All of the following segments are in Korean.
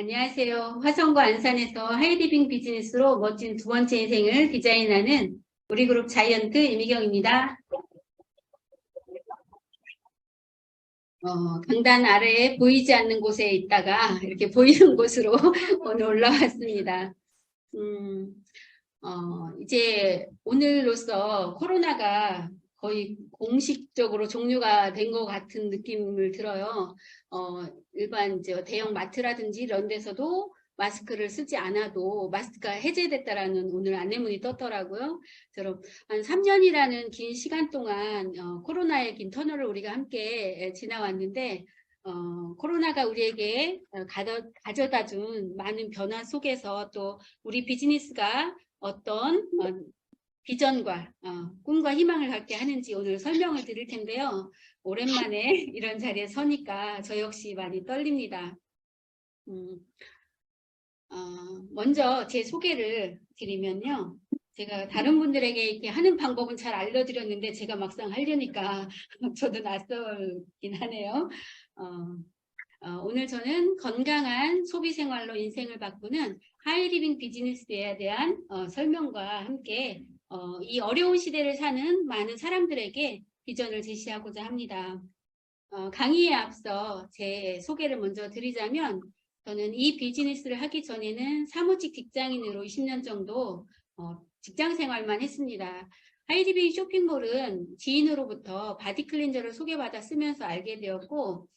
안녕하세요. 화성과 안산에서 하이리빙 비즈니스로 멋진 두 번째 인생을 디자인하는 우리 그룹 자이언트 이미경입니다. 강단 아래에 보이지 않는 곳에 있다가 이렇게 보이는 곳으로 오늘 올라왔습니다. 이제 오늘로써 코로나가 거의 공식적으로 종료가 된 것 같은 느낌을 들어요. 일반 이제 대형 마트라든지 이런 데서도 마스크를 쓰지 않아도 마스크가 해제됐다라는 오늘 안내문이 떴더라고요. 그럼 한 3년이라는 긴 시간 동안 코로나의 긴 터널을 우리가 함께 지나왔는데 코로나가 우리에게 가져다 준 많은 변화 속에서 또 우리 비즈니스가 어떤 비전과 꿈과 희망을 갖게 하는지 오늘 설명을 드릴 텐데요. 오랜만에 이런 자리에 서니까 저 역시 많이 떨립니다. 먼저 제 소개를 드리면요. 제가 다른 분들에게 이렇게 하는 방법은 잘 알려드렸는데 제가 막상 하려니까 저도 낯설긴 하네요. 오늘 저는 건강한 소비 생활로 인생을 바꾸는 하이리빙 비즈니스에 대한 설명과 함께 이 어려운 시대를 사는 많은 사람들에게 비전을 제시하고자 합니다. 강의에 앞서 제 소개를 먼저 드리자면 저는 이 비즈니스를 하기 전에는 사무직 직장인으로 20년 정도 직장 생활만 했습니다. 하이리빙 쇼핑몰은 지인으로부터 바디 클렌저를 소개받아 쓰면서 알게 되었고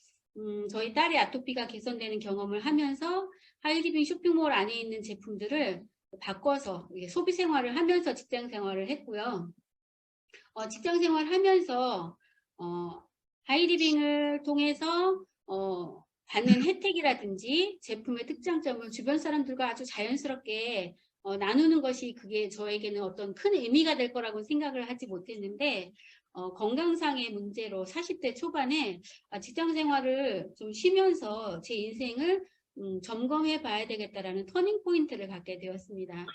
저희 딸의 아토피가 개선되는 경험을 하면서 하이리빙 쇼핑몰 안에 있는 제품들을 바꿔서 소비 생활을 하면서 직장 생활을 했고요. 직장 생활 하면서 하이리빙을 통해서 받는 혜택이라든지 제품의 특장점을 주변 사람들과 아주 자연스럽게 나누는 것이 그게 저에게는 어떤 큰 의미가 될 거라고 생각을 하지 못했는데 건강상의 문제로 40대 초반에 직장 생활을 좀 쉬면서 제 인생을 점검해 봐야 되겠다라는 터닝 포인트를 갖게 되었습니다.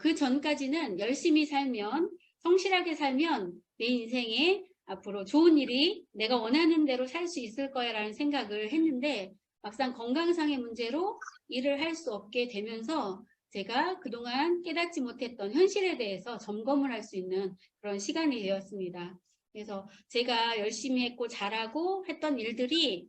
그 전까지는 열심히 살면 성실하게 살면 내 인생에 앞으로 좋은 일이 내가 원하는 대로 살 수 있을 거야라는 생각을 했는데 막상 건강상의 문제로 일을 할 수 없게 되면서 제가 그동안 깨닫지 못했던 현실에 대해서 점검을 할 수 있는 그런 시간이 되었습니다. 그래서 제가 열심히 했고 잘하고 했던 일들이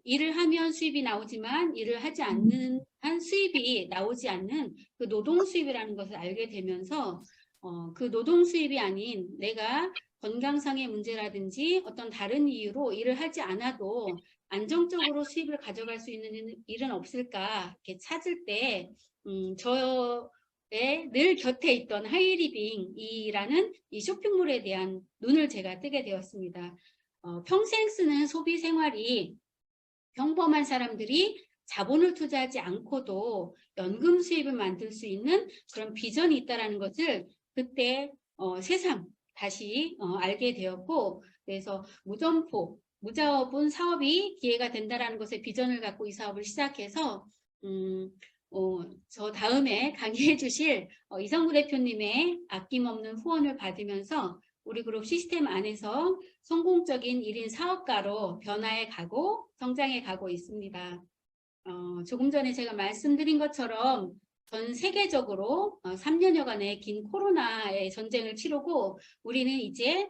일을 하면 수입이 나오지만 일을 하지 않는 한 수입이 나오지 않는 그 노동 수입이라는 것을 알게 되면서 그 노동 수입이 아닌 내가 건강상의 문제라든지 어떤 다른 이유로 일을 하지 않아도 안정적으로 수입을 가져갈 수 있는 일은 없을까 이렇게 찾을 때 저의 늘 곁에 있던 하이리빙이라는 이 쇼핑몰에 대한 눈을 제가 뜨게 되었습니다. 평생 쓰는 소비 생활이 평범한 사람들이 자본을 투자하지 않고도 연금 수입을 만들 수 있는 그런 비전이 있다는 것을 그때 새삼 다시 알게 되었고 그래서 무점포, 무자업은 사업이 기회가 된다는 것에 비전을 갖고 이 사업을 시작해서 저 다음에 강의해 주실 이성구 대표님의 아낌없는 후원을 받으면서 우리 그룹 시스템 안에서 성공적인 1인 사업가로 변화해 가고 성장해 가고 있습니다. 조금 전에 제가 말씀드린 것처럼 전 세계적으로 3년여간의 긴 코로나의 전쟁을 치르고 우리는 이제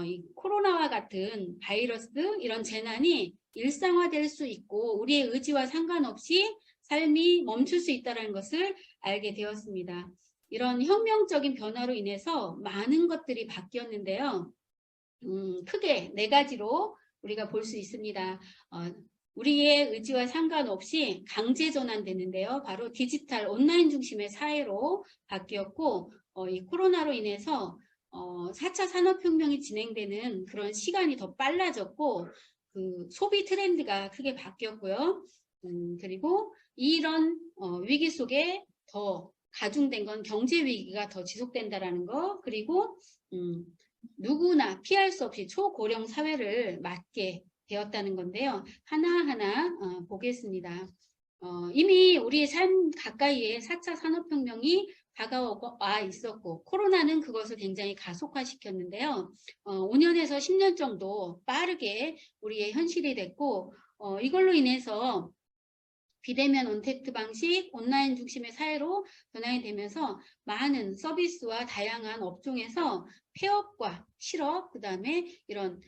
이 코로나와 같은 바이러스 이런 재난이 일상화될 수 있고 우리의 의지와 상관없이 삶이 멈출 수 있다는 것을 알게 되었습니다. 이런 혁명적인 변화로 인해서 많은 것들이 바뀌었는데요. 크게 4가지로 우리가 볼 수 있습니다. 우리의 의지와 상관없이 강제 전환되는데요. 바로 디지털 온라인 중심의 사회로 바뀌었고 이 코로나로 인해서 4차 산업혁명이 진행되는 그런 시간이 더 빨라졌고 그 소비 트렌드가 크게 바뀌었고요. 그리고 이런 위기 속에 더 가중된 건 경제 위기가 더 지속된다라는 거 그리고 누구나 피할 수 없이 초고령 사회를 맞게 되었다는 건데요. 하나하나 보겠습니다. 이미 우리의 삶 가까이에 4차 산업혁명이 다가와 있었고 코로나는 그것을 굉장히 가속화시켰는데요. 5년에서 10년 정도 빠르게 우리의 현실이 됐고 이걸로 인해서 비대면 언택트 방식, 온라인 중심의 사회로 변화이 되면서 많은 서비스와 다양한 업종에서 폐업과 실업, 그다음에 이런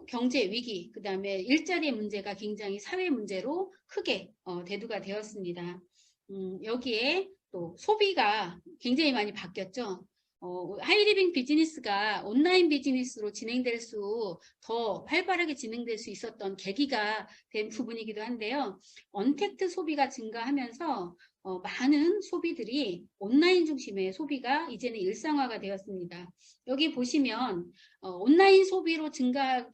경제 위기, 그다음에 일자리 문제가 굉장히 사회 문제로 크게 대두가 되었습니다. 여기에 또 소비가 굉장히 많이 바뀌었죠. 하이리빙 비즈니스가 온라인 비즈니스로 진행될 수 더 활발하게 진행될 수 있었던 계기가 된 부분이기도 한데요. 언택트 소비가 증가하면서 많은 소비들이 온라인 중심의 소비가 이제는 일상화가 되었습니다. 여기 보시면 온라인 소비로 증가한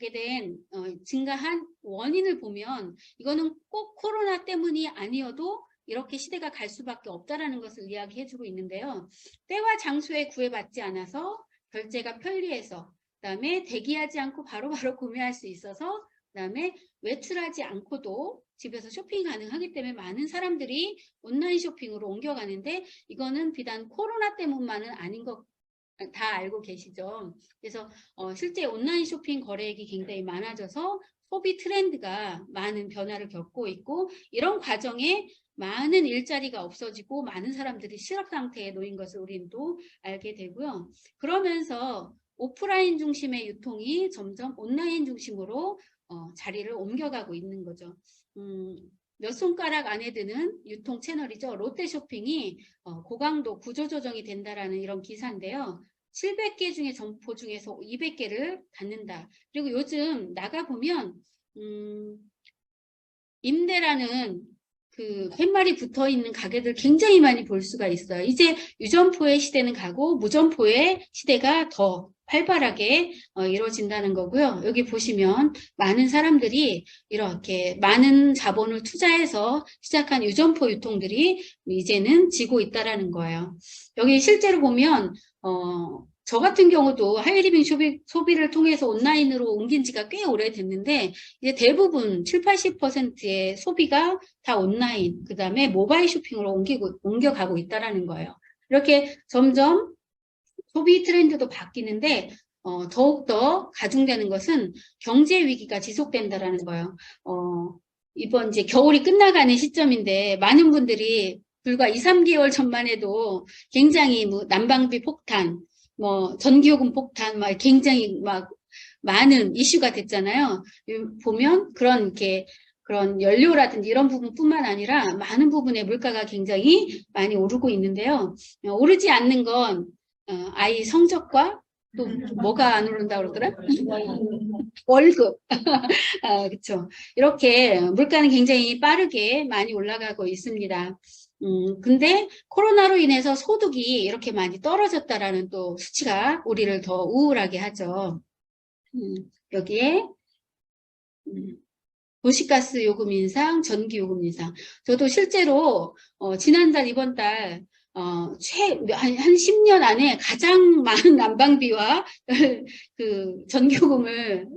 원인을 보면 이거는 꼭 코로나 때문이 아니어도 이렇게 시대가 갈 수밖에 없다라는 것을 이야기해주고 있는데요. 때와 장소에 구애받지 않아서 결제가 편리해서, 그다음에 대기하지 않고 바로바로 구매할 수 있어서, 그다음에 외출하지 않고도 집에서 쇼핑 가능하기 때문에 많은 사람들이 온라인 쇼핑으로 옮겨가는데, 이거는 비단 코로나 때문만은 아닌 것 다 알고 계시죠. 그래서 실제 온라인 쇼핑 거래액이 굉장히 많아져서 소비 트렌드가 많은 변화를 겪고 있고, 이런 과정에 많은 일자리가 없어지고 많은 사람들이 실업 상태에 놓인 것을 우리는 또 알게 되고요. 그러면서 오프라인 중심의 유통이 점점 온라인 중심으로 자리를 옮겨가고 있는 거죠. 몇 손가락 안에 드는 유통 채널이죠. 롯데쇼핑이 고강도 구조조정이 된다라는 이런 기사인데요. 700개 중에 점포 중에서 200개를 닫는다. 그리고 요즘 나가보면 임대라는 그 팻말이 붙어있는 가게들 굉장히 많이 볼 수가 있어요. 이제 유점포의 시대는 가고 무점포의 시대가 더 활발하게 이루어진다는 거고요. 여기 보시면 많은 사람들이 이렇게 많은 자본을 투자해서 시작한 유점포 유통들이 이제는 지고 있다라는 거예요. 여기 실제로 보면 저 같은 경우도 하이리빙 소비를 통해서 온라인으로 옮긴 지가 꽤 오래됐는데, 이제 대부분 70, 80%의 소비가 다 온라인, 그 다음에 모바일 쇼핑으로 옮겨가고 있다라는 거예요. 이렇게 점점 소비 트렌드도 바뀌는데, 더욱더 가중되는 것은 경제 위기가 지속된다라는 거예요. 이번 이제 겨울이 끝나가는 시점인데, 많은 분들이 불과 2, 3개월 전만 해도 굉장히 뭐 난방비 폭탄, 뭐 전기요금 폭탄, 막 굉장히 막 많은 이슈가 됐잖아요. 보면 그런 연료라든지 이런 부분뿐만 아니라 많은 부분의 물가가 굉장히 많이 오르고 있는데요. 오르지 않는 건 아이 성적과 또 뭐가 안 오른다고 그러더라? 월급. 그렇죠. 이렇게 물가는 굉장히 빠르게 많이 올라가고 있습니다. 근데 코로나로 인해서 소득이 이렇게 많이 떨어졌다라는 또 수치가 우리를 더 우울하게 하죠. 여기에 도시가스 요금 인상, 전기 요금 인상. 저도 실제로 지난달, 이번달 한 10년 안에 가장 많은 난방비와 그 전기요금을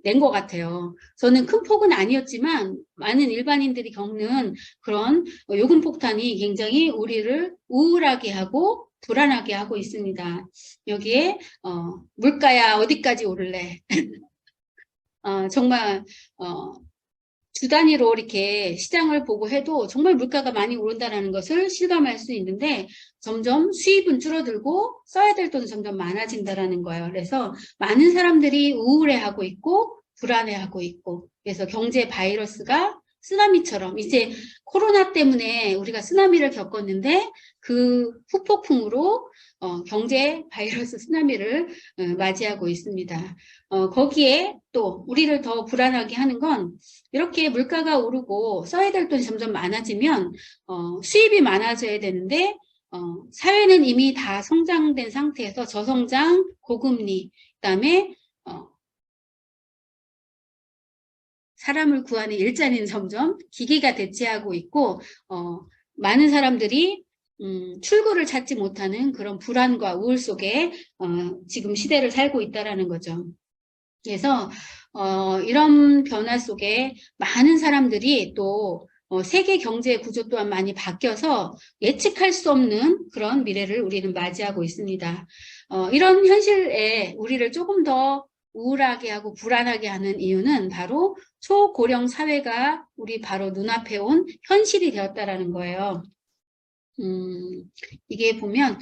낸 것 같아요. 저는 큰 폭은 아니었지만 많은 일반인들이 겪는 그런 요금 폭탄이 굉장히 우리를 우울하게 하고 불안하게 하고 있습니다. 여기에 물가야 어디까지 오를래? 정말 주 단위로 이렇게 시장을 보고 해도 정말 물가가 많이 오른다는 것을 실감할 수 있는데, 점점 수입은 줄어들고 써야 될 돈은 점점 많아진다는 거예요. 그래서 많은 사람들이 우울해하고 있고 불안해하고 있고, 그래서 경제 바이러스가 쓰나미처럼, 이제 코로나 때문에 우리가 쓰나미를 겪었는데 그 후폭풍으로 경제 바이러스 쓰나미를 맞이하고 있습니다. 거기에 또 우리를 더 불안하게 하는 건, 이렇게 물가가 오르고 써야 될 돈이 점점 많아지면 수입이 많아져야 되는데, 사회는 이미 다 성장된 상태에서 저성장, 고금리, 그다음에 사람을 구하는 일자리는 점점 기계가 대체하고 있고, 많은 사람들이 출구를 찾지 못하는 그런 불안과 우울 속에 지금 시대를 살고 있다라는 거죠. 그래서 이런 변화 속에 많은 사람들이 또 세계 경제 구조 또한 많이 바뀌어서 예측할 수 없는 그런 미래를 우리는 맞이하고 있습니다. 이런 현실에 우리를 조금 더 우울하게 하고 불안하게 하는 이유는 바로 초고령 사회가 우리 바로 눈앞에 온 현실이 되었다라는 거예요. 이게 보면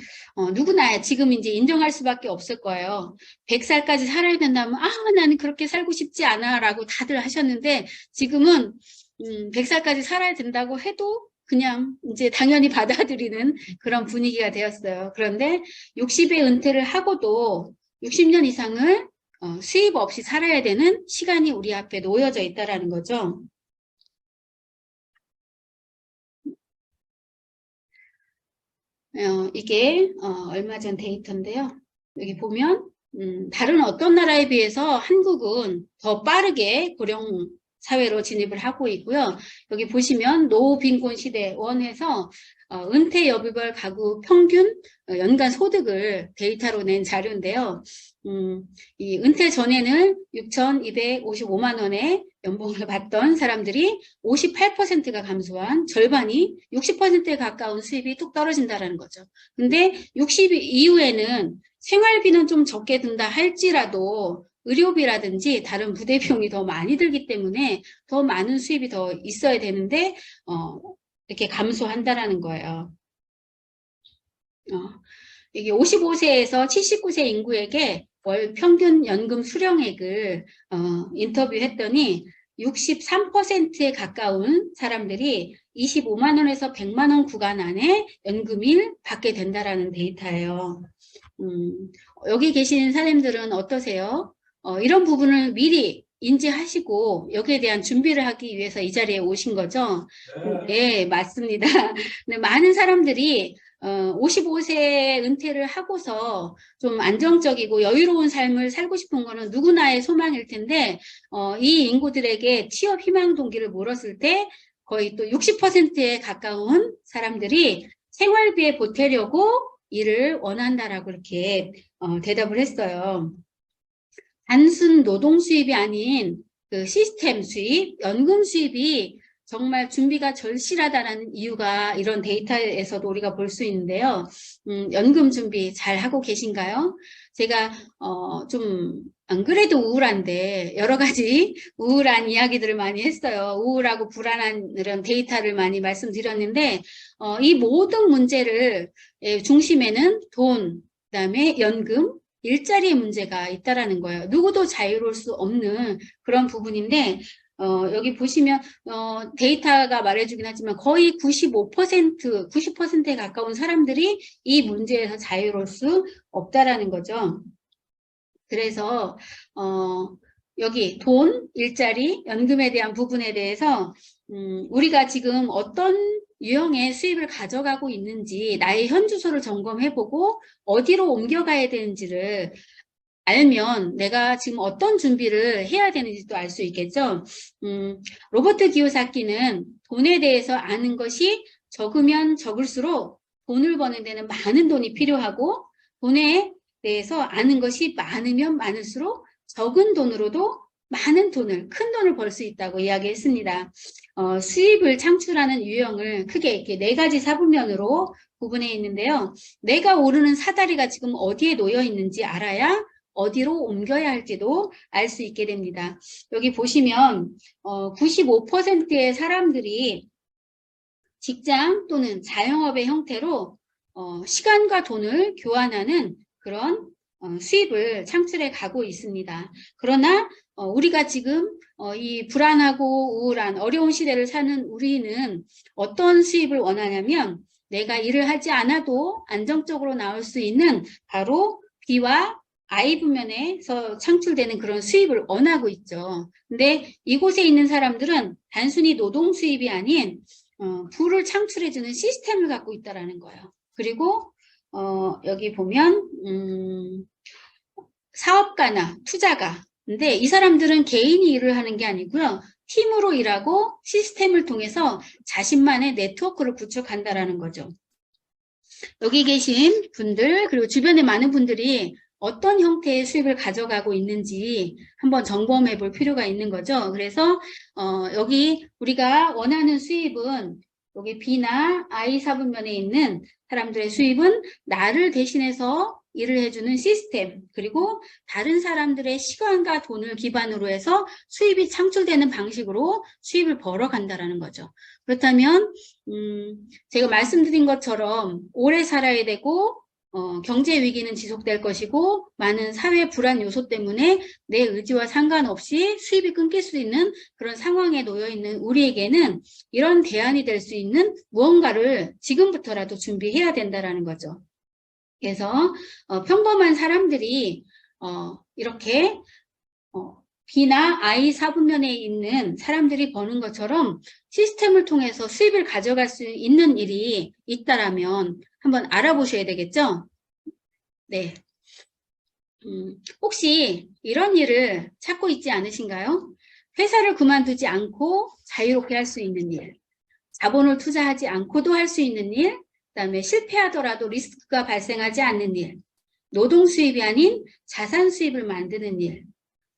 누구나 지금 이제 인정할 수밖에 없을 거예요. 100살까지 살아야 된다면 나는 그렇게 살고 싶지 않아 라고 다들 하셨는데 지금은 100살까지 살아야 된다고 해도 그냥 이제 당연히 받아들이는 그런 분위기가 되었어요. 그런데 60에 은퇴를 하고도 60년 이상을 수입 없이 살아야 되는 시간이 우리 앞에 놓여져 있다라는 거죠. 이게 얼마 전 데이터인데요. 여기 보면 다른 어떤 나라에 비해서 한국은 더 빠르게 고령 사회로 진입을 하고 있고요. 여기 보시면 노빈곤 시대 원에서 은퇴 여부별 가구 평균 연간 소득을 데이터로 낸 자료인데요. 이 은퇴 전에는 6,255만 원의 연봉을 받던 사람들이 58%가 감소한 절반이 60%에 가까운 수입이 뚝 떨어진다는 거죠. 근데 60 이후에는 생활비는 좀 적게 든다 할지라도 의료비라든지 다른 부대 비용이 더 많이 들기 때문에 더 많은 수입이 더 있어야 되는데 이렇게 감소한다라는 거예요. 이게 55세에서 79세 인구에게 월 평균 연금 수령액을 인터뷰했더니 63%에 가까운 사람들이 25만 원에서 100만 원 구간 안에 연금을 받게 된다라는 데이터예요. 여기 계신 사람들은 어떠세요? 이런 부분을 미리 인지하시고 여기에 대한 준비를 하기 위해서 이 자리에 오신 거죠? 네, 맞습니다. 네, 많은 사람들이 55세 은퇴를 하고서 좀 안정적이고 여유로운 삶을 살고 싶은 거는 누구나의 소망일 텐데 이 인구들에게 취업 희망 동기를 물었을 때 거의 또 60%에 가까운 사람들이 생활비에 보태려고 일을 원한다라고 이렇게 대답을 했어요. 단순 노동 수입이 아닌 그 시스템 수입, 연금 수입이 정말 준비가 절실하다는 이유가 이런 데이터에서도 우리가 볼 수 있는데요. 연금 준비 잘 하고 계신가요? 제가 좀 안 그래도 우울한데 여러 가지 우울한 이야기들을 많이 했어요. 우울하고 불안한 이런 데이터를 많이 말씀드렸는데 이 모든 문제를 중심에는 돈, 그다음에 연금, 일자리의 문제가 있다라는 거예요. 누구도 자유로울 수 없는 그런 부분인데 여기 보시면 데이터가 말해주긴 하지만 거의 95%, 90%에 가까운 사람들이 이 문제에서 자유로울 수 없다라는 거죠. 그래서 여기 돈, 일자리, 연금에 대한 부분에 대해서 우리가 지금 어떤 유형의 수입을 가져가고 있는지 나의 현주소를 점검해보고 어디로 옮겨가야 되는지를 알면 내가 지금 어떤 준비를 해야 되는지도 알 수 있겠죠. 로버트 기요사키는 돈에 대해서 아는 것이 적으면 적을수록 돈을 버는 데는 많은 돈이 필요하고 돈에 대해서 아는 것이 많으면 많을수록 적은 돈으로도 많은 돈을, 큰 돈을 벌 수 있다고 이야기했습니다. 수입을 창출하는 유형을 크게 이렇게 4가지 사분면으로 구분해 있는데요. 내가 오르는 사다리가 지금 어디에 놓여 있는지 알아야 어디로 옮겨야 할지도 알 수 있게 됩니다. 여기 보시면 95%의 사람들이 직장 또는 자영업의 형태로 시간과 돈을 교환하는 그런 수입을 창출해 가고 있습니다. 그러나 우리가 지금 이 불안하고 우울한 어려운 시대를 사는 우리는 어떤 수입을 원하냐면 내가 일을 하지 않아도 안정적으로 나올 수 있는 바로 B와 I 부면에서 창출되는 그런 수입을 원하고 있죠. 근데 이곳에 있는 사람들은 단순히 노동 수입이 아닌 부를 창출해주는 시스템을 갖고 있다는 거예요. 그리고 여기 보면 사업가나 투자가. 근데 이 사람들은 개인이 일을 하는 게 아니고요. 팀으로 일하고 시스템을 통해서 자신만의 네트워크를 구축한다라는 거죠. 여기 계신 분들 그리고 주변에 많은 분들이 어떤 형태의 수입을 가져가고 있는지 한번 점검해 볼 필요가 있는 거죠. 그래서 여기 우리가 원하는 수입은 여기 B나 I 사분면에 있는 사람들의 수입은 나를 대신해서 일을 해주는 시스템, 그리고 다른 사람들의 시간과 돈을 기반으로 해서 수입이 창출되는 방식으로 수입을 벌어간다라는 거죠. 그렇다면 제가 말씀드린 것처럼 오래 살아야 되고 경제 위기는 지속될 것이고 많은 사회 불안 요소 때문에 내 의지와 상관없이 수입이 끊길 수 있는 그런 상황에 놓여 있는 우리에게는 이런 대안이 될 수 있는 무언가를 지금부터라도 준비해야 된다라는 거죠. 그래서 평범한 사람들이 이렇게 B나 I 사분면에 있는 사람들이 버는 것처럼 시스템을 통해서 수입을 가져갈 수 있는 일이 있다라면 한번 알아보셔야 되겠죠? 네. 혹시 이런 일을 찾고 있지 않으신가요? 회사를 그만두지 않고 자유롭게 할 수 있는 일, 자본을 투자하지 않고도 할 수 있는 일, 그다음에 실패하더라도 리스크가 발생하지 않는 일, 노동 수입이 아닌 자산 수입을 만드는 일,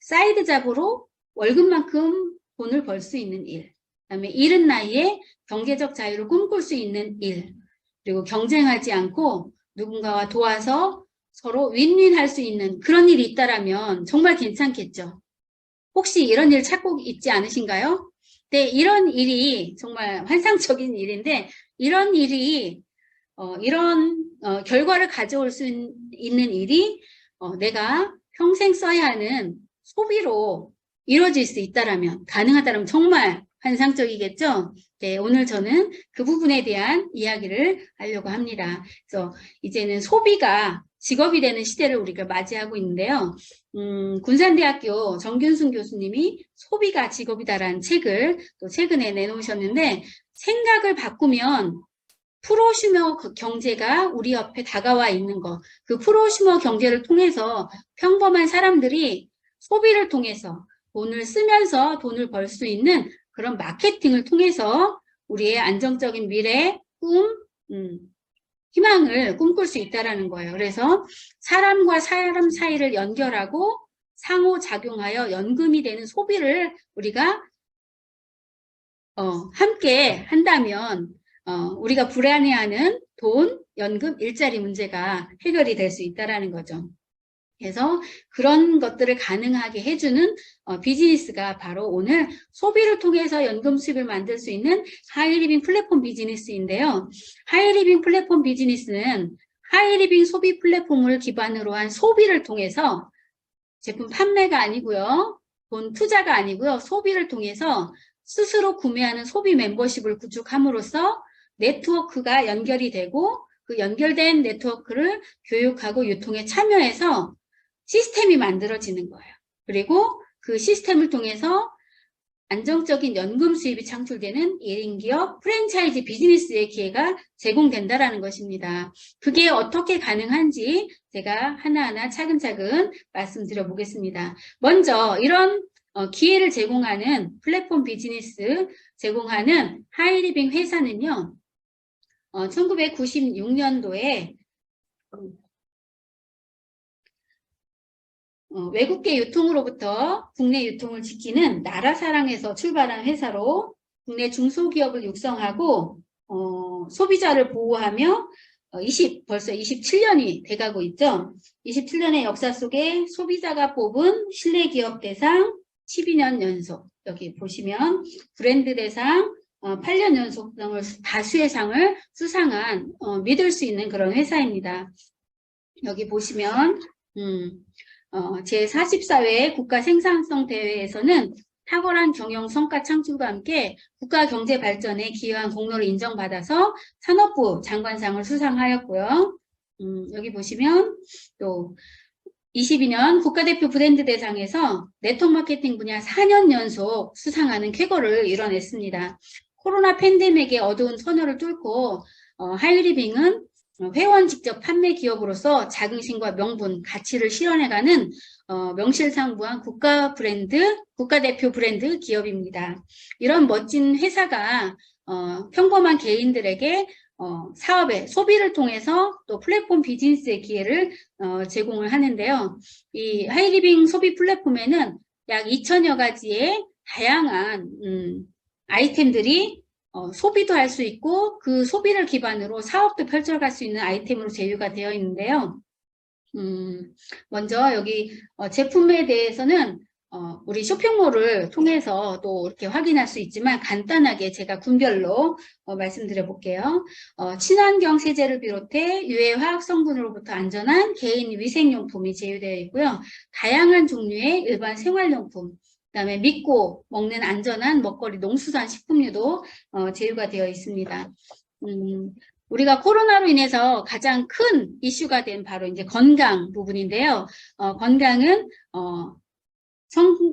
사이드 잡으로 월급만큼 돈을 벌 수 있는 일, 그다음에 이른 나이에 경제적 자유를 꿈꿀 수 있는 일, 그리고 경쟁하지 않고 누군가와 도와서 서로 윈윈할 수 있는 그런 일이 있다라면 정말 괜찮겠죠. 혹시 이런 일 찾고 있지 않으신가요? 네, 이런 일이 정말 환상적인 일인데 이런 일이 이런 결과를 가져올 수 있는 일이 내가 평생 써야 하는 소비로 이루어질 수 있다라면 가능하다면 정말 환상적이겠죠? 네, 오늘 저는 그 부분에 대한 이야기를 하려고 합니다. 그래서 이제는 소비가 직업이 되는 시대를 우리가 맞이하고 있는데요. 군산대학교 정균순 교수님이 소비가 직업이다라는 책을 또 최근에 내놓으셨는데 생각을 바꾸면 프로슈머 경제가 우리 옆에 다가와 있는 것, 그 프로슈머 경제를 통해서 평범한 사람들이 소비를 통해서 돈을 쓰면서 돈을 벌 수 있는 그런 마케팅을 통해서 우리의 안정적인 미래, 꿈, 희망을 꿈꿀 수 있다는 거예요. 그래서 사람과 사람 사이를 연결하고 상호작용하여 연금이 되는 소비를 우리가 함께 한다면 우리가 불안해하는 돈, 연금, 일자리 문제가 해결이 될 수 있다는 거죠. 그래서 그런 것들을 가능하게 해주는 비즈니스가 바로 오늘 소비를 통해서 연금 수입을 만들 수 있는 하이리빙 플랫폼 비즈니스인데요. 하이리빙 플랫폼 비즈니스는 하이리빙 소비 플랫폼을 기반으로 한 소비를 통해서 제품 판매가 아니고요. 돈 투자가 아니고요. 소비를 통해서 스스로 구매하는 소비 멤버십을 구축함으로써 네트워크가 연결이 되고 그 연결된 네트워크를 교육하고 유통에 참여해서 시스템이 만들어지는 거예요. 그리고 그 시스템을 통해서 안정적인 연금 수입이 창출되는 1인 기업 프랜차이즈 비즈니스의 기회가 제공된다라는 것입니다. 그게 어떻게 가능한지 제가 하나하나 차근차근 말씀드려 보겠습니다. 먼저 이런 기회를 제공하는 플랫폼 비즈니스 제공하는 하이리빙 회사는요. 1996년도에 외국계 유통으로부터 국내 유통을 지키는 나라사랑에서 출발한 회사로 국내 중소기업을 육성하고 소비자를 보호하며 벌써 27년이 돼가고 있죠. 27년의 역사 속에 소비자가 뽑은 신뢰기업 대상 12년 연속, 여기 보시면 브랜드 대상 8년 연속 등을 다수의 상을 수상한 믿을 수 있는 그런 회사입니다. 여기 보시면 제44회 국가 생산성 대회에서는 탁월한 경영 성과 창출과 함께 국가 경제 발전에 기여한 공로를 인정받아서 산업부 장관상을 수상하였고요. 여기 보시면 또 22년 국가대표 브랜드 대상에서 네트워크 마케팅 분야 4년 연속 수상하는 쾌거를 이뤄냈습니다. 코로나 팬데믹의 어두운 터널을 뚫고 하이리빙은 회원 직접 판매 기업으로서 자긍심과 명분, 가치를 실현해가는 명실상부한 국가대표 브랜드 기업입니다. 이런 멋진 회사가 평범한 개인들에게 사업의 소비를 통해서 또 플랫폼 비즈니스의 기회를 제공을 하는데요. 이 하이리빙 소비 플랫폼에는 약 2,000여 가지의 다양한 아이템들이 소비도 할 수 있고 그 소비를 기반으로 사업도 펼쳐갈 수 있는 아이템으로 제휴가 되어 있는데요. 먼저 여기 제품에 대해서는 우리 쇼핑몰을 통해서 또 이렇게 확인할 수 있지만 간단하게 제가 군별로 말씀드려 볼게요. 친환경 세제를 비롯해 유해 화학 성분으로부터 안전한 개인 위생용품이 제휴되어 있고요. 다양한 종류의 일반 생활용품, 그다음에 믿고 먹는 안전한 먹거리, 농수산 식품류도 제휴가 되어 있습니다. 우리가 코로나로 인해서 가장 큰 이슈가 된 바로 이제 건강 부분인데요. 건강은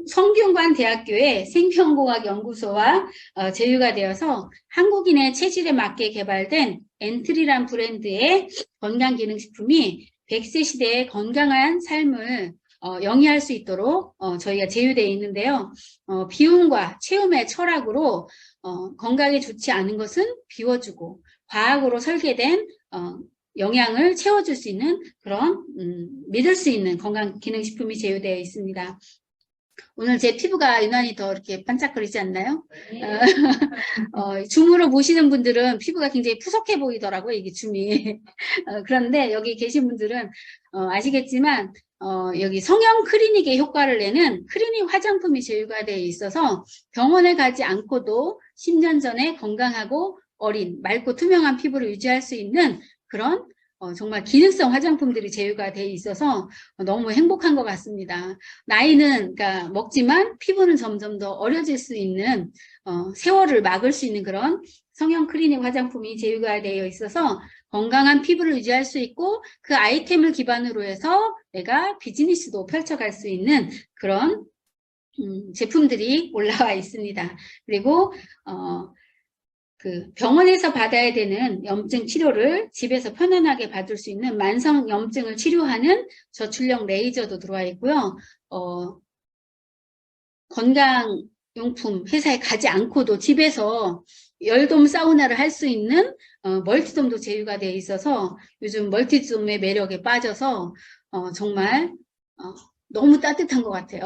성균관 대학교의 생명공학 연구소와 제휴가 되어서 한국인의 체질에 맞게 개발된 엔트리란 브랜드의 건강기능식품이 100세 시대의 건강한 삶을 영위할 수 있도록 저희가 제휴되어 있는데요. 비움과 체움의 철학으로 건강에 좋지 않은 것은 비워주고 과학으로 설계된 영양을 채워줄 수 있는 그런 믿을 수 있는 건강기능식품이 제휴되어 있습니다. 오늘 제 피부가 유난히 더 이렇게 반짝거리지 않나요? 줌으로 보시는 분들은 피부가 굉장히 푸석해 보이더라고요, 이게 줌이. 그런데 여기 계신 분들은 아시겠지만 여기 성형 클리닉의 효과를 내는 클리닉 화장품이 제휴가 되어 있어서 병원에 가지 않고도 10년 전에 건강하고 어린, 맑고 투명한 피부를 유지할 수 있는 그런 정말 기능성 화장품들이 제휴가 되어 있어서 너무 행복한 것 같습니다. 나이는 그러니까 먹지만 피부는 점점 더 어려질 수 있는 세월을 막을 수 있는 그런 성형 클리닉 화장품이 제휴가 되어 있어서 건강한 피부를 유지할 수 있고 그 아이템을 기반으로 해서 내가 비즈니스도 펼쳐갈 수 있는 그런 제품들이 올라와 있습니다. 그리고 그 병원에서 받아야 되는 염증 치료를 집에서 편안하게 받을 수 있는 만성 염증을 치료하는 저출력 레이저도 들어와 있고요. 건강용품 회사에 가지 않고도 집에서 열돔 사우나를 할 수 있는 멀티돔도 제휴가 되어 있어서 요즘 멀티돔의 매력에 빠져서 정말 너무 따뜻한 것 같아요.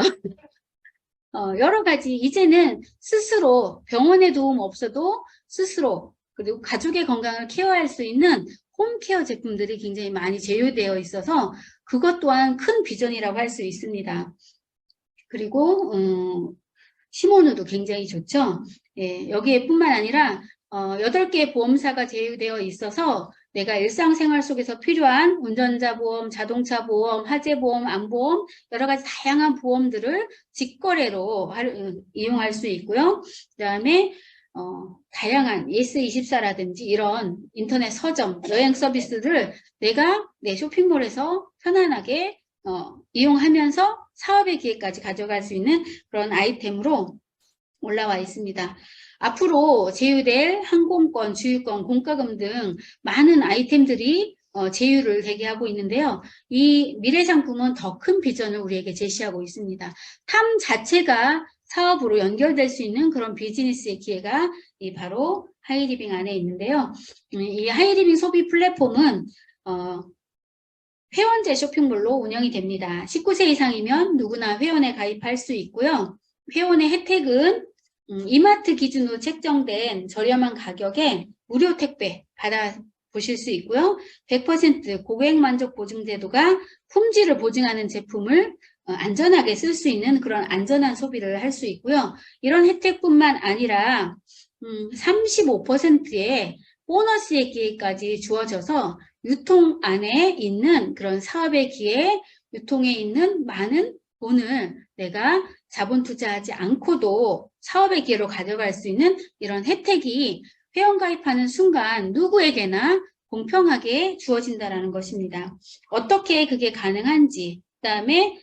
여러 가지 이제는 스스로 병원의 도움 없어도 스스로 그리고 가족의 건강을 케어할 수 있는 홈케어 제품들이 굉장히 많이 제휴되어 있어서 그것 또한 큰 비전이라고 할 수 있습니다. 그리고 시모누도 굉장히 좋죠. 예, 여기에 뿐만 아니라 8개의 보험사가 제휴되어 있어서 내가 일상생활 속에서 필요한 운전자 보험, 자동차 보험, 화재 보험, 안보험 여러 가지 다양한 보험들을 직거래로 이용할 수 있고요. 그다음에 다양한 예스24라든지 이런 인터넷 서점, 여행 서비스를 내가 내 쇼핑몰에서 편안하게 이용하면서 사업의 기회까지 가져갈 수 있는 그런 아이템으로 올라와 있습니다. 앞으로 제휴될 항공권, 주유권, 공과금 등 많은 아이템들이 제휴를 대기하고 있는데요. 이 미래 상품은 더 큰 비전을 우리에게 제시하고 있습니다. 삶 자체가 사업으로 연결될 수 있는 그런 비즈니스의 기회가 바로 하이리빙 안에 있는데요. 이 하이리빙 소비 플랫폼은 회원제 쇼핑몰로 운영이 됩니다. 19세 이상이면 누구나 회원에 가입할 수 있고요. 회원의 혜택은 이마트 기준으로 책정된 저렴한 가격에 무료 택배 받아보실 수 있고요. 100% 고객 만족 보증 제도가 품질을 보증하는 제품을 안전하게 쓸 수 있는 그런 안전한 소비를 할 수 있고요. 이런 혜택뿐만 아니라 35%의 보너스의 기회까지 주어져서 유통 안에 있는 그런 사업의 기회, 유통에 있는 많은 돈을 내가 자본 투자하지 않고도 사업의 기회로 가져갈 수 있는 이런 혜택이 회원 가입하는 순간 누구에게나 공평하게 주어진다는 것입니다. 어떻게 그게 가능한지, 그다음에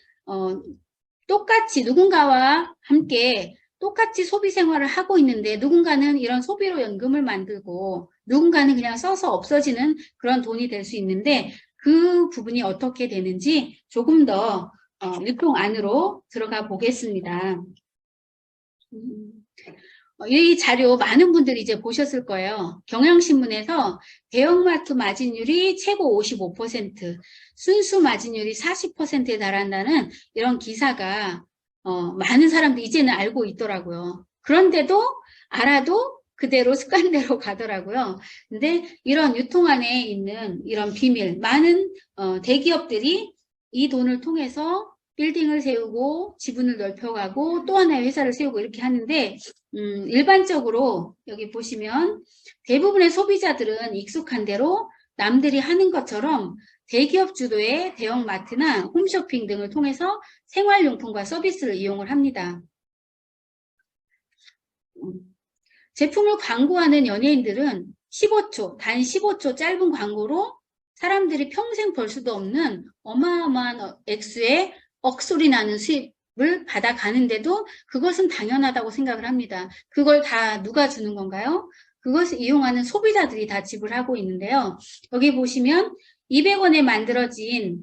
똑같이 누군가와 함께 똑같이 소비 생활을 하고 있는데 누군가는 이런 소비로 연금을 만들고 누군가는 그냥 써서 없어지는 그런 돈이 될 수 있는데 그 부분이 어떻게 되는지 조금 더 유통 안으로 들어가 보겠습니다. 이 자료 많은 분들이 이제 보셨을 거예요. 경향신문에서 대형마트 마진율이 최고 55%, 순수 마진율이 40%에 달한다는 이런 기사가 많은 사람들이 이제는 알고 있더라고요. 그런데도 알아도 그대로 습관대로 가더라고요. 근데 이런 유통 안에 있는 이런 비밀, 많은 대기업들이 이 돈을 통해서 빌딩을 세우고 지분을 넓혀가고 또 하나의 회사를 세우고 이렇게 하는데 일반적으로 여기 보시면 대부분의 소비자들은 익숙한 대로 남들이 하는 것처럼 대기업 주도의 대형마트나 홈쇼핑 등을 통해서 생활용품과 서비스를 이용을 합니다. 제품을 광고하는 연예인들은 15초, 단 15초 짧은 광고로 사람들이 평생 벌 수도 없는 어마어마한 액수의 억소리 나는 수입을 받아가는데도 그것은 당연하다고 생각을 합니다. 그걸 다 누가 주는 건가요? 그것을 이용하는 소비자들이 다 지불하고 있는데요. 여기 보시면 200원에 만들어진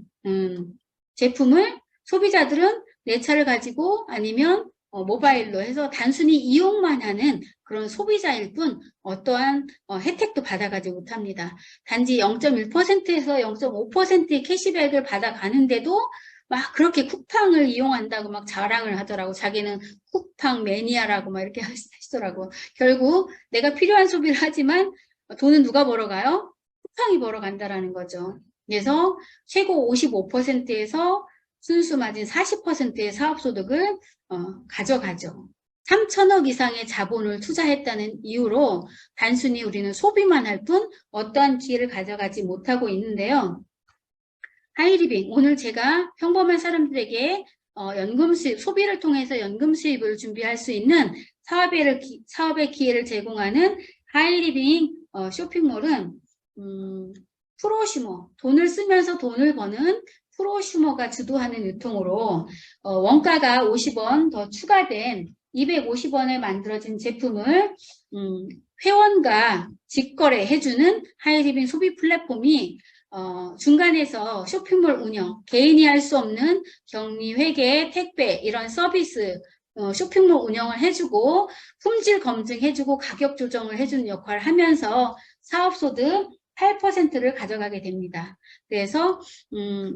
제품을 소비자들은 내 차를 가지고 아니면 모바일로 해서 단순히 이용만 하는 그런 소비자일 뿐 어떠한 혜택도 받아가지 못합니다. 단지 0.1%에서 0.5%의 캐시백을 받아가는데도 막 그렇게 쿠팡을 이용한다고 막 자랑을 하더라고. 자기는 쿠팡 매니아라고 막 이렇게 하시더라고. 결국 내가 필요한 소비를 하지만 돈은 누가 벌어가요? 쿠팡이 벌어간다라는 거죠. 그래서 최고 55%에서 순수 마진 40%의 사업소득을 가져가죠. 3천억 이상의 자본을 투자했다는 이유로 단순히 우리는 소비만 할 뿐 어떠한 기회를 가져가지 못하고 있는데요. 하이리빙, 오늘 제가 평범한 사람들에게 연금 수입, 소비를 통해서 연금 수입을 준비할 수 있는 사업의 기회를 제공하는 하이리빙 쇼핑몰은 프로슈머, 돈을 쓰면서 돈을 버는 프로슈머가 주도하는 유통으로 원가가 50원 더 추가된 250원에 만들어진 제품을 회원과 직거래해주는 하이리빙 소비 플랫폼이 중간에서 쇼핑몰 운영, 개인이 할 수 없는 격리, 회계, 택배 이런 서비스 쇼핑몰 운영을 해주고 품질 검증해주고 가격 조정을 해주는 역할을 하면서 사업소득 8%를 가져가게 됩니다. 그래서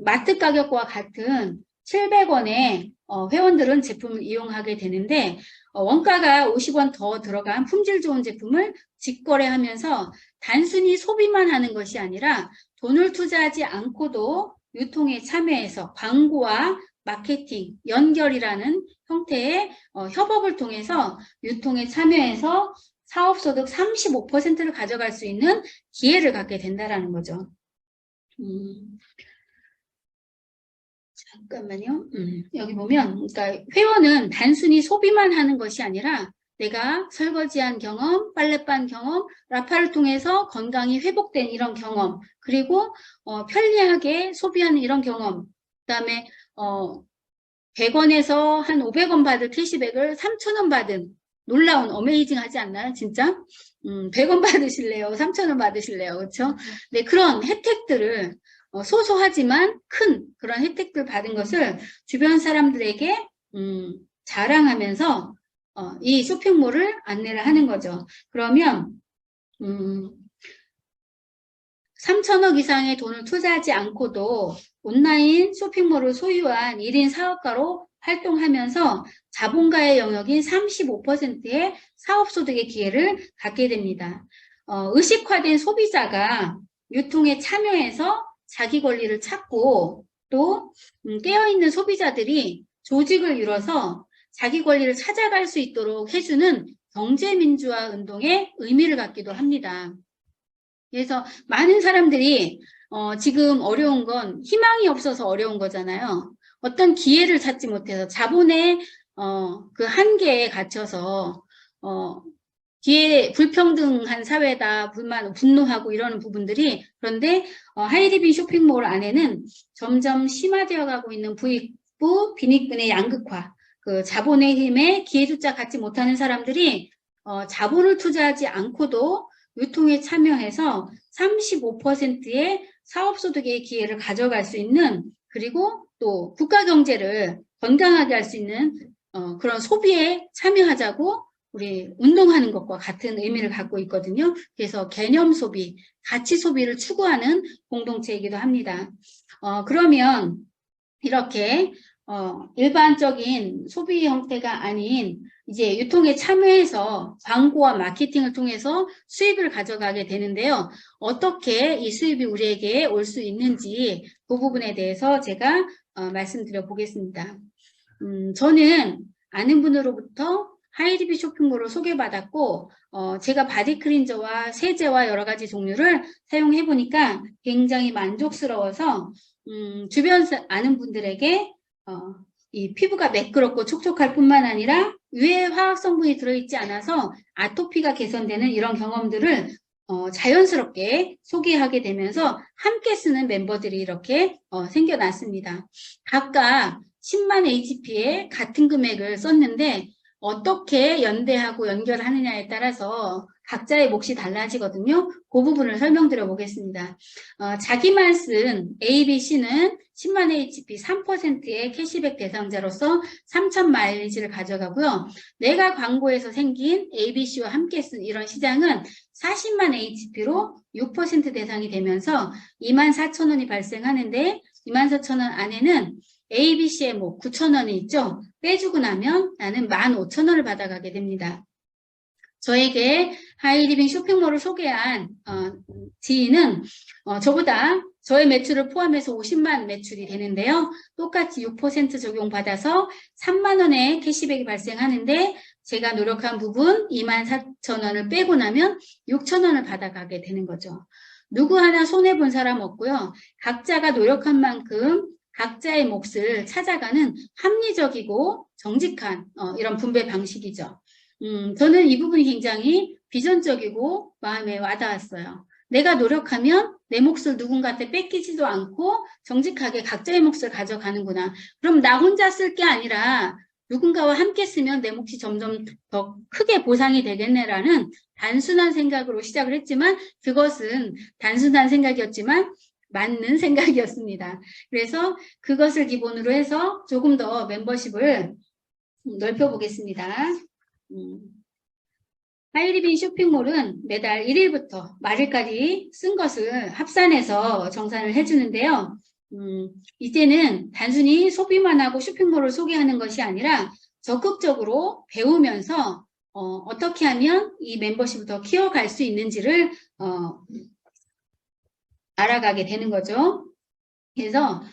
마트 가격과 같은 700원에 회원들은 제품을 이용하게 되는데 원가가 50원 더 들어간 품질 좋은 제품을 직거래하면서 단순히 소비만 하는 것이 아니라 돈을 투자하지 않고도 유통에 참여해서 광고와 마케팅, 연결이라는 형태의 협업을 통해서 유통에 참여해서 사업소득 35%를 가져갈 수 있는 기회를 갖게 된다는 거죠. 잠깐만요. 여기 보면 그러니까 회원은 단순히 소비만 하는 것이 아니라 내가 설거지한 경험, 빨래반 경험, 라파를 통해서 건강이 회복된 이런 경험, 그리고 편리하게 소비하는 이런 경험, 그다음에 100원에서 한 500원 받을 캐시백을 3,000원 받은 놀라운 어메이징 하지 않나요? 진짜? 100원 받으실래요? 3,000원 받으실래요? 그렇죠? 네, 그런 혜택들을 소소하지만 큰 그런 혜택들 받은 것을 주변 사람들에게 자랑하면서 이 쇼핑몰을 안내를 하는 거죠. 그러면 3천억 이상의 돈을 투자하지 않고도 온라인 쇼핑몰을 소유한 1인 사업가로 활동하면서 자본가의 영역인 35%의 사업소득의 기회를 갖게 됩니다. 의식화된 소비자가 유통에 참여해서 자기 권리를 찾고 또 깨어있는 소비자들이 조직을 이뤄서 자기 권리를 찾아갈 수 있도록 해주는 경제민주화 운동의 의미를 갖기도 합니다. 그래서 많은 사람들이 지금 어려운 건 희망이 없어서 어려운 거잖아요. 어떤 기회를 찾지 못해서 자본의 그 한계에 갇혀서 뒤에 불평등한 사회다, 분노하고 이러는 부분들이 그런데 하이리빙 쇼핑몰 안에는 점점 심화되어 가고 있는 부익부 빈익분의 양극화, 그 자본의 힘에 기회조차 갖지 못하는 사람들이 자본을 투자하지 않고도 유통에 참여해서 35%의 사업소득의 기회를 가져갈 수 있는, 그리고 또 국가 경제를 건강하게 할 수 있는 그런 소비에 참여하자고 우리 운동하는 것과 같은 의미를 갖고 있거든요. 그래서 개념 소비, 가치 소비를 추구하는 공동체이기도 합니다. 그러면 이렇게 일반적인 소비 형태가 아닌 이제 유통에 참여해서 광고와 마케팅을 통해서 수입을 가져가게 되는데요. 어떻게 이 수입이 우리에게 올 수 있는지 그 부분에 대해서 제가 말씀드려 보겠습니다. 저는 아는 분으로부터 하이리뷰 쇼핑몰을 소개받았고 제가 바디 클린저와 세제와 여러 가지 종류를 사용해 보니까 굉장히 만족스러워서 주변 아는 분들에게 이 피부가 매끄럽고 촉촉할 뿐만 아니라 유해 화학 성분이 들어있지 않아서 아토피가 개선되는 이런 경험들을 자연스럽게 소개하게 되면서 함께 쓰는 멤버들이 이렇게 생겨났습니다. 각각 10만 HP에 같은 금액을 썼는데 어떻게 연대하고 연결하느냐에 따라서 각자의 몫이 달라지거든요. 그 부분을 설명드려 보겠습니다. 자기만 쓴 ABC는 10만 HP 3%의 캐시백 대상자로서 3,000 마일리지를 가져가고요. 내가 광고에서 생긴 ABC와 함께 쓴 이런 시장은 40만 HP로 6% 대상이 되면서 24,000원이 발생하는데 24,000원 안에는 ABC의 뭐 9,000원이 있죠. 빼주고 나면 나는 15,000원을 받아가게 됩니다. 저에게 하이리빙 쇼핑몰을 소개한 지인은 저보다 저의 매출을 포함해서 50만 매출이 되는데요. 똑같이 6% 적용받아서 3만 원의 캐시백이 발생하는데 제가 노력한 부분 24,000원을 빼고 나면 6,000원을 받아가게 되는 거죠. 누구 하나 손해본 사람 없고요. 각자가 노력한 만큼 각자의 몫을 찾아가는 합리적이고 정직한 이런 분배 방식이죠. 저는 이 부분이 굉장히 비전적이고 마음에 와닿았어요. 내가 노력하면 내 몫을 누군가한테 뺏기지도 않고 정직하게 각자의 몫을 가져가는구나. 그럼 나 혼자 쓸 게 아니라 누군가와 함께 쓰면 내 몫이 점점 더 크게 보상이 되겠네라는 단순한 생각으로 시작을 했지만 그것은 단순한 생각이었지만 맞는 생각이었습니다. 그래서 그것을 기본으로 해서 조금 더 멤버십을 넓혀보겠습니다. 하이리빙 쇼핑몰은 매달 1일부터 말일까지 쓴 것을 합산해서 정산을 해주는데요. 이제는 단순히 소비만 하고 쇼핑몰을 소개하는 것이 아니라 적극적으로 배우면서 어떻게 하면 이 멤버십을 더 키워갈 수 있는지를 알아가게 되는 거죠. 그래서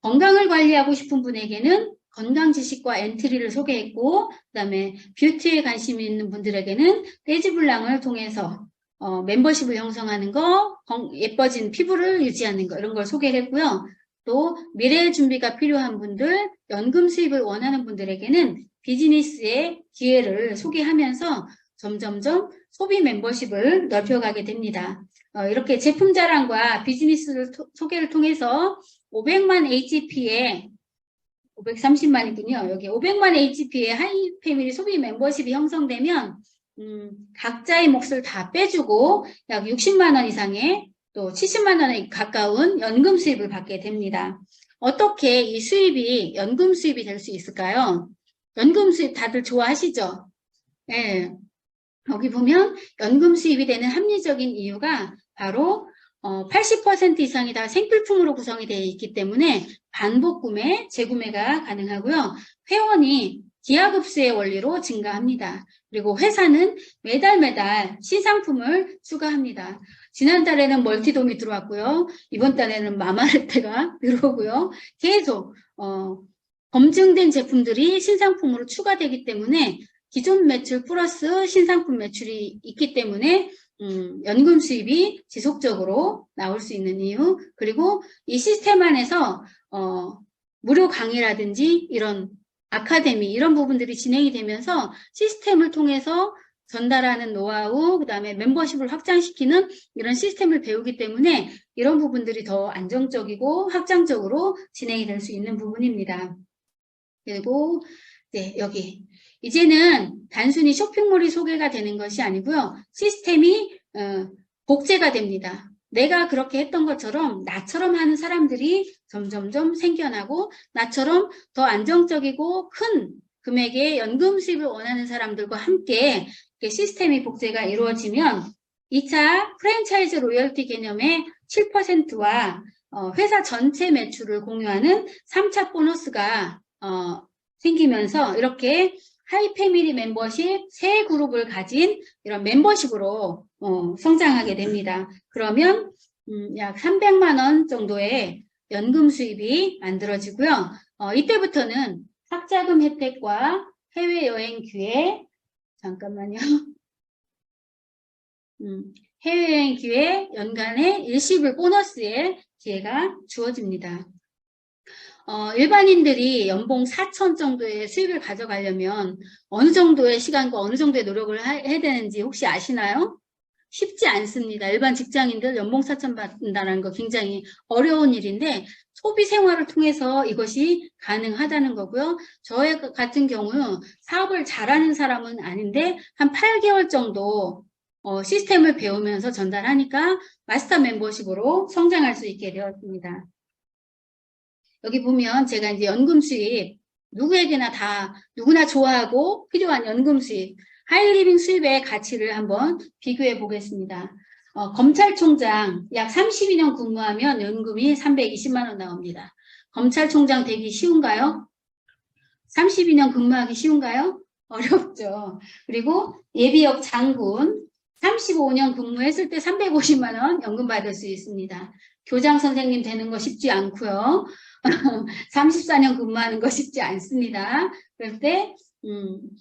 건강을 관리하고 싶은 분에게는 건강 지식과 엔트리를 소개했고 그다음에 뷰티에 관심 있는 분들에게는 떼지블랑을 통해서 멤버십을 형성하는 거, 예뻐진 피부를 유지하는 거 이런 걸 소개를 했고요. 또 미래의 준비가 필요한 분들, 연금 수입을 원하는 분들에게는 비즈니스의 기회를 소개하면서 점점점 소비 멤버십을 넓혀가게 됩니다. 이렇게 제품 자랑과 비즈니스 소개를 통해서 500만 HP에 530만이군요. 여기 500만 HP의 하이패밀리 소비 멤버십이 형성되면 각자의 몫을 다 빼주고 약 60만 원 이상의 또 70만 원에 가까운 연금 수입을 받게 됩니다. 어떻게 이 수입이 연금 수입이 될 수 있을까요? 연금 수입 다들 좋아하시죠? 네. 여기 보면 연금 수입이 되는 합리적인 이유가 바로 80% 이상이 다 생필품으로 구성이 되어 있기 때문에 반복 구매, 재구매가 가능하고요. 회원이 기하급수의 원리로 증가합니다. 그리고 회사는 매달 신상품을 추가합니다. 지난달에는 멀티돔이 들어왔고요. 이번 달에는 마마레트가 들어오고요. 계속 검증된 제품들이 신상품으로 추가되기 때문에 기존 매출 플러스 신상품 매출이 있기 때문에 연금 수입이 지속적으로 나올 수 있는 이유, 그리고 이 시스템 안에서 무료 강의라든지 이런 아카데미 이런 부분들이 진행이 되면서 시스템을 통해서 전달하는 노하우, 그 다음에 멤버십을 확장시키는 이런 시스템을 배우기 때문에 이런 부분들이 더 안정적이고 확장적으로 진행이 될 수 있는 부분입니다. 그리고 네, 여기 이제는 단순히 쇼핑몰이 소개가 되는 것이 아니고요. 시스템이 복제가 됩니다. 내가 그렇게 했던 것처럼 나처럼 하는 사람들이 점점점 생겨나고 나처럼 더 안정적이고 큰 금액의 연금 수입을 원하는 사람들과 함께 시스템이 복제가 이루어지면 2차 프랜차이즈 로열티 개념의 7%와 회사 전체 매출을 공유하는 3차 보너스가 생기면서 이렇게 하이패밀리 멤버십 세 그룹을 가진 이런 멤버십으로 성장하게 됩니다. 그러면 약 300만 원 정도의 연금 수입이 만들어지고요. 이때부터는 학자금 혜택과 해외여행 기회, 잠깐만요. 해외여행 기회, 연간의 일시불 보너스의 기회가 주어집니다. 일반인들이 연봉 4천 정도의 수입을 가져가려면 어느 정도의 시간과 어느 정도의 노력을 해야 되는지 혹시 아시나요? 쉽지 않습니다. 일반 직장인들 연봉 4천 받는다는 거 굉장히 어려운 일인데 소비 생활을 통해서 이것이 가능하다는 거고요. 저희 같은 경우 사업을 잘하는 사람은 아닌데 한 8개월 정도 시스템을 배우면서 전달하니까 마스터 멤버십으로 성장할 수 있게 되었습니다. 여기 보면 제가 이제 연금 수입, 누구나 좋아하고 필요한 연금 수입, 하이리빙 수입의 가치를 한번 비교해 보겠습니다. 검찰총장 약 32년 근무하면 연금이 320만 원 나옵니다. 검찰총장 되기 쉬운가요? 32년 근무하기 쉬운가요? 어렵죠. 그리고 예비역 장군 35년 근무했을 때 350만 원 연금 받을 수 있습니다. 교장 선생님 되는 거 쉽지 않고요. 34년 근무하는 거 쉽지 않습니다. 그럴 때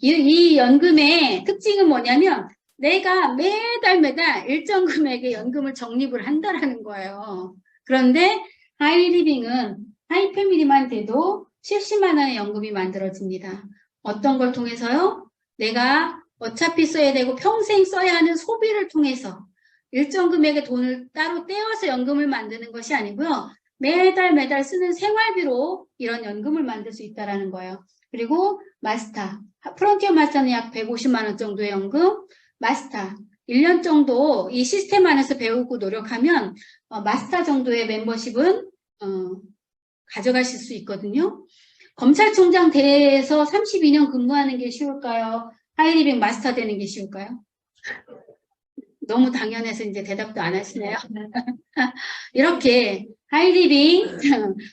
이 연금의 특징은 뭐냐면 내가 매달 일정 금액의 연금을 적립을 한다라는 거예요. 그런데 하이리빙은 하이패밀리만 돼도 70만 원의 연금이 만들어집니다. 어떤 걸 통해서요? 내가 어차피 써야 되고 평생 써야 하는 소비를 통해서 일정 금액의 돈을 따로 떼어서 연금을 만드는 것이 아니고요. 매달 쓰는 생활비로 이런 연금을 만들 수 있다는 거예요. 그리고 마스터, 프론티어 마스터는 약 150만 원 정도의 연금, 마스터 1년 정도 이 시스템 안에서 배우고 노력하면 마스터 정도의 멤버십은 가져가실 수 있거든요. 검찰총장 대에서 32년 근무하는 게 쉬울까요? 하이리빙 마스터 되는 게 쉬울까요? 너무 당연해서 이제 대답도 안 하시네요. 이렇게 하이리빙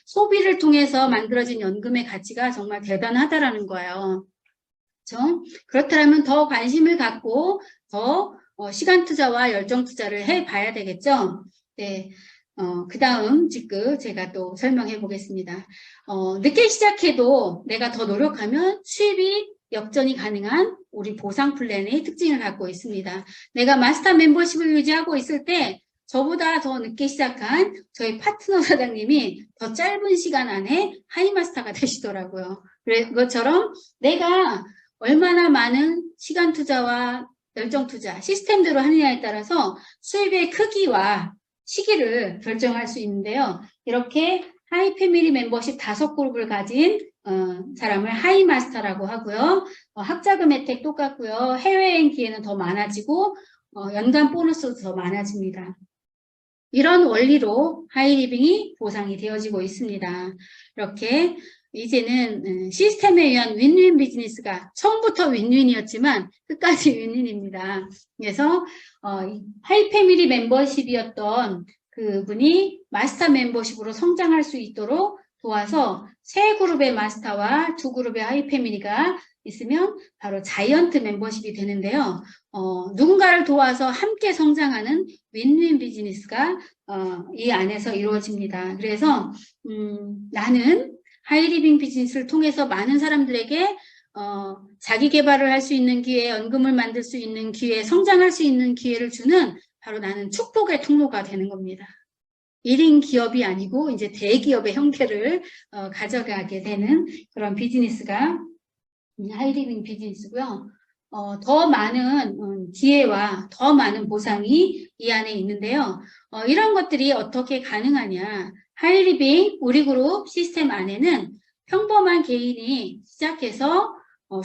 소비를 통해서 만들어진 연금의 가치가 정말 대단하다라는 거예요. 그렇죠? 그렇다면 더 관심을 갖고 더 시간 투자와 열정 투자를 해봐야 되겠죠. 네. 그 다음 직급 제가 또 설명해 보겠습니다. 늦게 시작해도 내가 더 노력하면 수입이 역전이 가능한 우리 보상 플랜의 특징을 갖고 있습니다. 내가 마스터 멤버십을 유지하고 있을 때 저보다 더 늦게 시작한 저희 파트너 사장님이 더 짧은 시간 안에 하이마스터가 되시더라고요. 그것처럼 내가 얼마나 많은 시간 투자와 열정 투자, 시스템대로 하느냐에 따라서 수입의 크기와 시기를 결정할 수 있는데요. 이렇게 하이패밀리 멤버십 5그룹을 가진 사람을 하이마스터라고 하고요. 학자금 혜택 똑같고요. 해외여행 기회는 더 많아지고 연간 보너스도 더 많아집니다. 이런 원리로 하이리빙이 보상이 되어지고 있습니다. 이렇게 이제는 시스템에 의한 윈윈 비즈니스가 처음부터 윈윈이었지만 끝까지 윈윈입니다. 그래서 하이패밀리 멤버십이었던 그분이 마스터 멤버십으로 성장할 수 있도록 도와서 3그룹의 마스터와 2그룹의 하이패밀리가 있으면 바로 자이언트 멤버십이 되는데요. 누군가를 도와서 함께 성장하는 윈윈 비즈니스가 이 안에서 이루어집니다. 그래서 나는 하이리빙 비즈니스를 통해서 많은 사람들에게 자기 개발을 할 수 있는 기회, 연금을 만들 수 있는 기회, 성장할 수 있는 기회를 주는 바로 나는 축복의 통로가 되는 겁니다. 1인 기업이 아니고 이제 대기업의 형태를 가져가게 되는 그런 비즈니스가 하이리빙 비즈니스고요. 더 많은 기회와 더 많은 보상이 이 안에 있는데요. 이런 것들이 어떻게 가능하냐. 하이리빙 우리 그룹 시스템 안에는 평범한 개인이 시작해서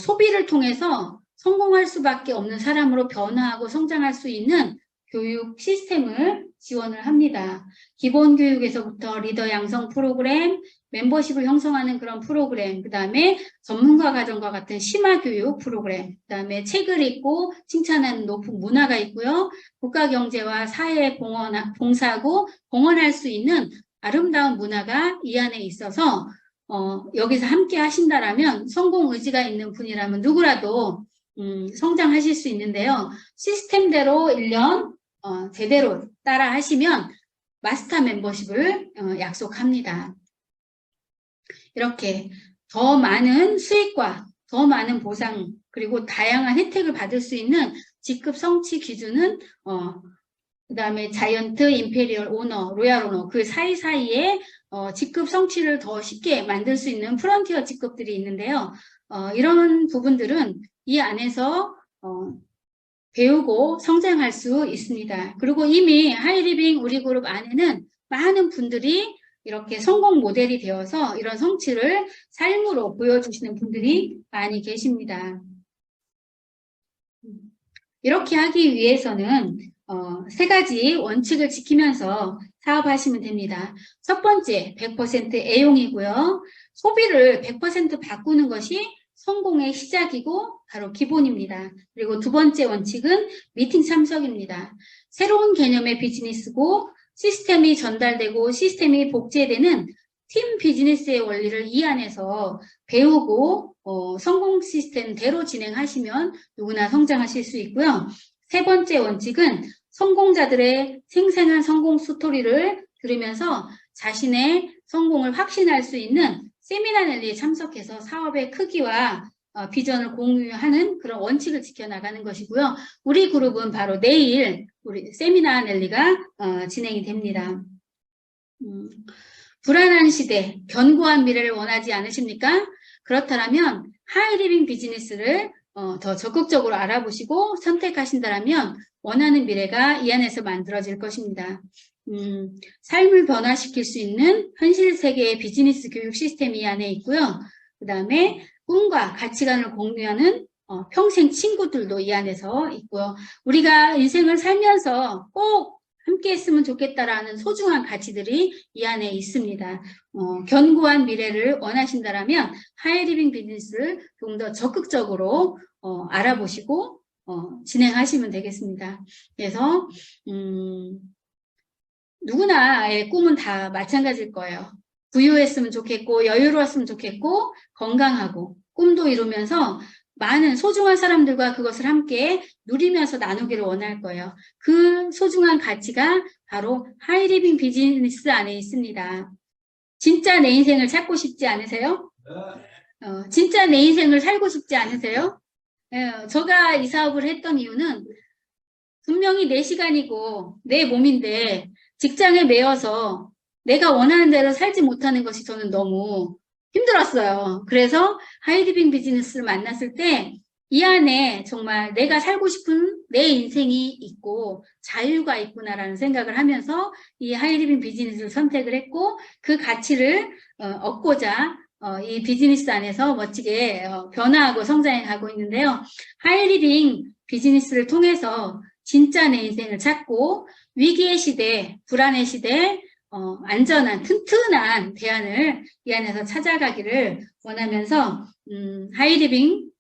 소비를 통해서 성공할 수밖에 없는 사람으로 변화하고 성장할 수 있는 교육 시스템을 지원을 합니다. 기본 교육에서부터 리더 양성 프로그램, 멤버십을 형성하는 그런 프로그램, 그 다음에 전문가 과정과 같은 심화 교육 프로그램, 그 다음에 책을 읽고 칭찬하는 높은 문화가 있고요. 국가 경제와 사회에 봉사하고 공헌할 수 있는 아름다운 문화가 이 안에 있어서 여기서 함께 하신다라면 성공 의지가 있는 분이라면 누구라도 성장하실 수 있는데요. 시스템대로 1년 제대로 따라 하시면 마스터 멤버십을 약속합니다. 이렇게 더 많은 수익과 더 많은 보상 그리고 다양한 혜택을 받을 수 있는 직급 성취 기준은 그 다음에 자이언트, 임페리얼 오너, 로얄 오너 그 사이사이에 직급 성취를 더 쉽게 만들 수 있는 프론티어 직급들이 있는데요. 이런 부분들은 이 안에서 배우고 성장할 수 있습니다. 그리고 이미 하이리빙 우리 그룹 안에는 많은 분들이 이렇게 성공 모델이 되어서 이런 성취를 삶으로 보여주시는 분들이 많이 계십니다. 이렇게 하기 위해서는 3가지 원칙을 지키면서 사업하시면 됩니다. 첫 번째, 100% 애용이고요. 소비를 100% 바꾸는 것이 성공의 시작이고 바로 기본입니다. 그리고 두 번째 원칙은 미팅 참석입니다. 새로운 개념의 비즈니스고 시스템이 전달되고 시스템이 복제되는 팀 비즈니스의 원리를 이 안에서 배우고 성공 시스템대로 진행하시면 누구나 성장하실 수 있고요. 세 번째 원칙은 성공자들의 생생한 성공 스토리를 들으면서 자신의 성공을 확신할 수 있는 세미나 랠리에 참석해서 사업의 크기와 비전을 공유하는 그런 원칙을 지켜나가는 것이고요. 우리 그룹은 바로 내일 우리 세미나 랠리가 진행이 됩니다. 불안한 시대, 견고한 미래를 원하지 않으십니까? 그렇다면 하이리빙 비즈니스를 더 적극적으로 알아보시고 선택하신다면 원하는 미래가 이 안에서 만들어질 것입니다. 삶을 변화시킬 수 있는 현실 세계의 비즈니스 교육 시스템이 이 안에 있고요. 그 다음에 꿈과 가치관을 공유하는 평생 친구들도 이 안에서 있고요. 우리가 인생을 살면서 꼭 함께 했으면 좋겠다라는 소중한 가치들이 이 안에 있습니다. 견고한 미래를 원하신다면 하이리빙 비즈니스를 좀 더 적극적으로 알아보시고 진행하시면 되겠습니다. 그래서 누구나의 꿈은 다 마찬가지일 거예요. 부유했으면 좋겠고 여유로웠으면 좋겠고 건강하고 꿈도 이루면서 많은 소중한 사람들과 그것을 함께 누리면서 나누기를 원할 거예요. 그 소중한 가치가 바로 하이리빙 비즈니스 안에 있습니다. 진짜 내 인생을 찾고 싶지 않으세요? 진짜 내 인생을 살고 싶지 않으세요? 제가 이 사업을 했던 이유는 분명히 내 시간이고 내 몸인데 직장에 매여서 내가 원하는 대로 살지 못하는 것이 저는 너무 힘들었어요. 그래서 하이리빙 비즈니스를 만났을 때 이 안에 정말 내가 살고 싶은 내 인생이 있고 자유가 있구나라는 생각을 하면서 이 하이리빙 비즈니스를 선택을 했고 그 가치를 얻고자 이 비즈니스 안에서 멋지게 변화하고 성장해 가고 있는데요. 하이리빙 비즈니스를 통해서 진짜 내 인생을 찾고 위기의 시대, 불안의 시대, 안전한 튼튼한 대안을 이 안에서 찾아가기를 원하면서 하이리빙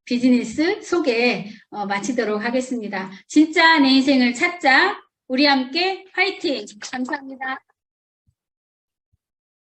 비즈니스 소개 마치도록 하겠습니다. 진짜 내 인생을 찾자. 우리 함께 화이팅! 감사합니다.